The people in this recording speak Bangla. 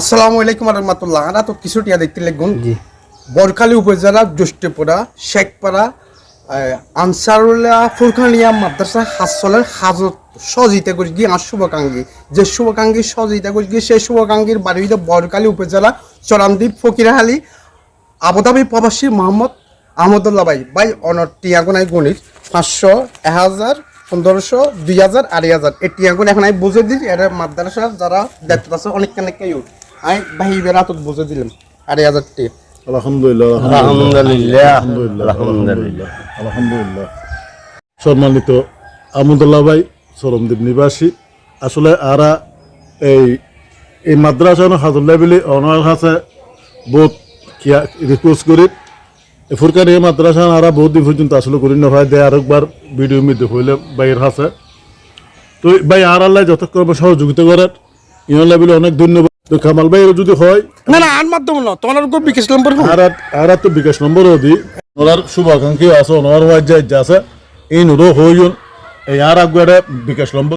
আসসালামু আলাইকুম রহমতুল্লাহ। আমরা তো কিছুটিয়া দেখতে লাগুন বরখালী উপজেলা জ্যৈষ্ঠপুরা শেখপাড়া আনসারুল্লাহ ফুরখানিয়া মাদ্রাসা হাসলের হাজত সহযোগিতা করে গিয়ে আমার শুভাকাঙ্ক্ষী যে শুভাকাঙ্ক্ষী সহযোগিতা করে গিয়ে সেই শুভাকাঙ্ক্ষীর বাড়ি বরখালী উপজেলা চরামদ্বীপ ফকিরহালি আবুধাবি প্রবাসী মোহাম্মদ আহমদুল্লাহ ভাই অনর টিয়াগুনাই গণিত 500 1000 1500 2000 2000 এই টিয়াগুন এখন আমি বুঝে দিই এর মাদ্রাসা যারা দেখতে আছে অনেক কানেকই আমি ভাই বেরা তো বুঝে দিলাম 2000 টি আলহামদুলিল্লাহ আলহামদুলিল্লাহ। সম্মানিত আহমদুল্লাহ ভাই চরমদ্বীপ নিবাসী, আসলে আরা এই মাদ্রাসা হাজুল্লাহ বলে ওনার কাছে বহুত রিকোয়েস্ট করি ফুরকানি এই মাদ্রাসা আরা বহুত দিন পর্যন্ত আসলে করি না ভাই দেয় আরেকবার ভিডিও মধ্যে হইলে ভাইয়ের কাছে তো ভাই আর আল্লাহ যতক্ষণ সহযোগিতা করেন ইনাল্লাহ বলে অনেক ধন্যবাদ। তো কামাল ভাই যদি হয় না না আর মাধ্যম না তোমার বিকাশ নম্বর আর তো বিকাশ নম্বরও দিই ওনার শুভাকাঙ্ক্ষী আছে ওনার ওয়াজ আছে এই নুরো হইন এই আর আগুয়ারে বিকাশ নম্বর